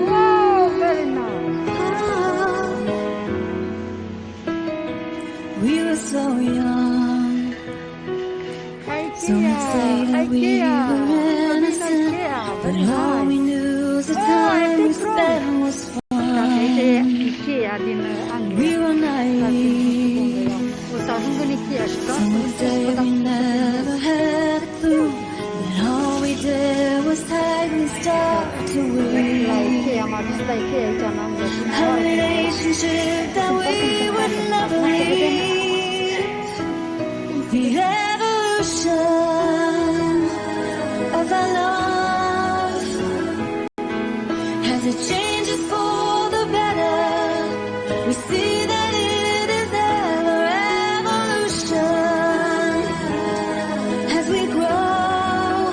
Wow, very nice. We were so young. Some would say IKEA, that we IKEA. were innocent, IKEA, but very all we nice. knew was the Oh, time we it's wrong. spent was 이게 fun. IKEA din We were naive. 우선 흥분 IKEA시죠? Some would say we never had a clue that all we did was tightly start to weave IKEA 비슷한 IKEA 있잖아. a relationship that we would never leave. The evolution of our love, as it changes for the better, we see that it is ever evolution. As we grow,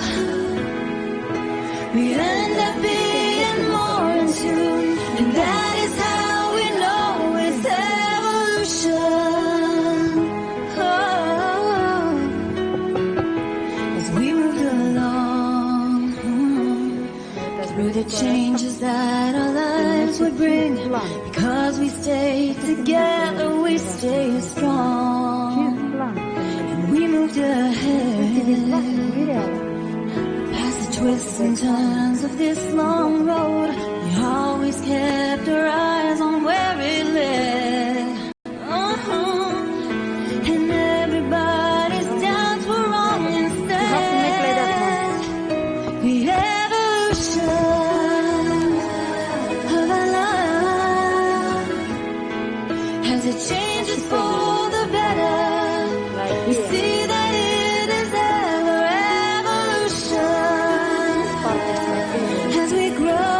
we end up being more in tune, and that is how we know it's evolution. Oh, as we moved along through the changes that our lives would bring, because we stayed together, we stay strong, and we moved ahead past the twists and turns of this long road. We always kept our eyes on where it led. And everybody's doubts were wrong instead. The evolution of our love, as it changes for the better, we see that it is ever evolution. As we grow,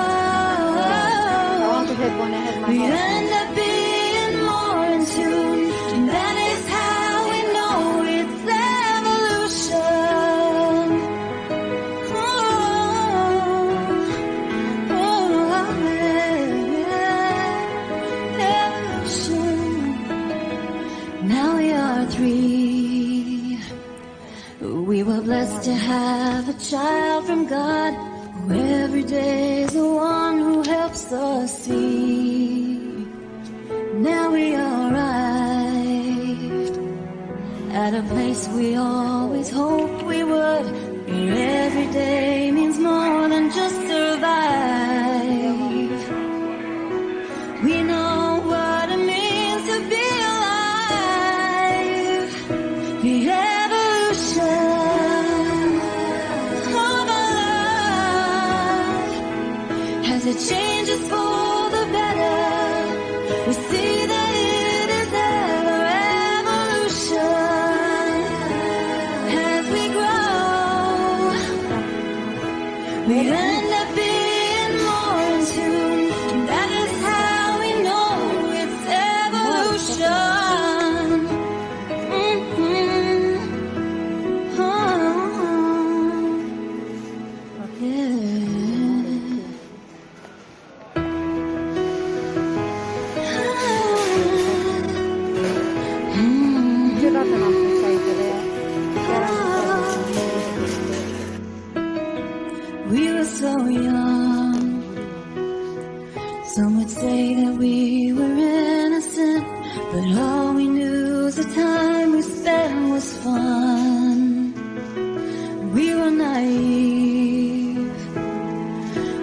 we end up being more in tune, and that is how we know it's evolution. Evolution. Now we are three. We were blessed to have a child from God, who every day is the one who helps us see. Now we arrived at a place we always hoped we would, where every day means more than just survive. We know what it means to be alive. The evolution of our love, as it changes for the better, we see that it is ever evolution. As we grow, we end up being more in tune, and that is how we know it's evolution. We were so young. Some would say that we were innocent, but all we knew was the time we spent was fun. We were naive.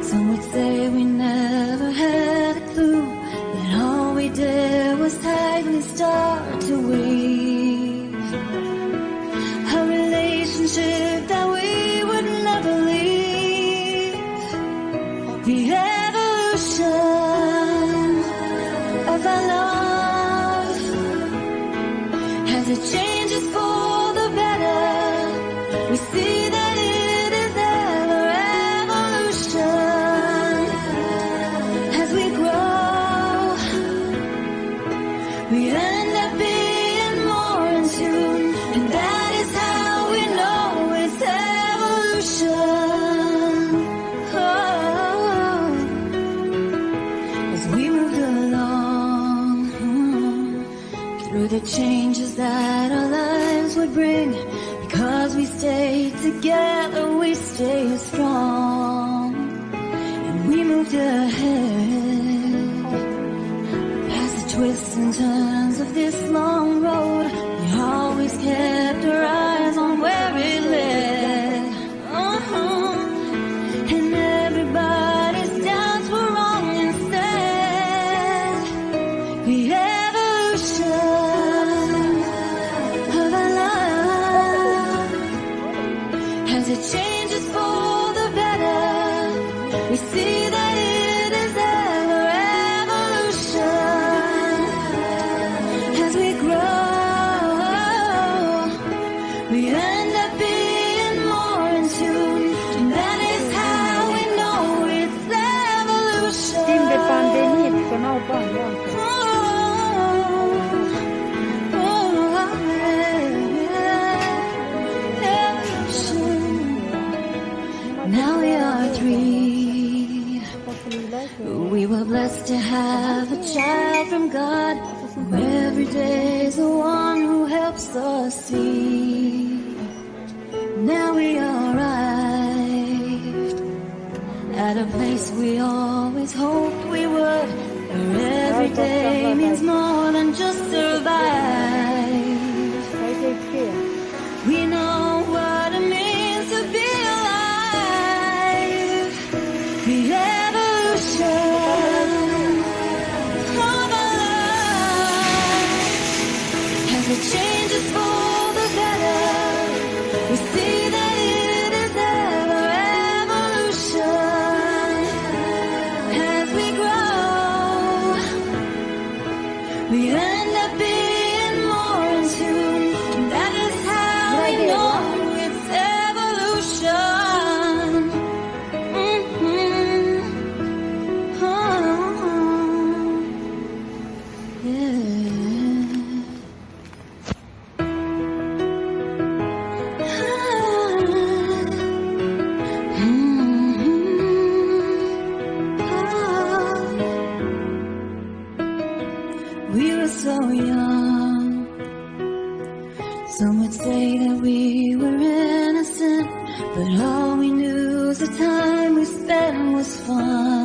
Some would say we never had a clue that all we did was tightly start to weave a relationship that we would never leave. The evolution of our love, as it changes for the better, we see that it is ever evolution. As we grow, we end up being more in tune, and that is how we know it's evolution. Oh, as we moved along through the changes that our lives would bring, Because we stay together, we stay strong, and we moved ahead. Past the twists and turns of this long road, we always kept our eyes on where it led. And everybody's doubts were wrong instead. The evolution of our love, as it changes for the better, we see that it is ever evolution. As we grow, we end up being more in tune, and that is how we know it's evolution. Timp de pandemie, că n-au bani, iată. Now we are three. We were blessed to have a child from God, who every day is the one who helps us see. Now we arrived at a place we always hoped we would, where every day means more than just survive. Hai de IKEA. We know what it means to be alive. The evolution of our love, as it changes for the better, we see that it is ever evolution. As we grow, we end up being more in tune, and that is how we know it's evolution. Oh, we were so young. Some would say that we were innocent, but all we knew was the time we spent was fun.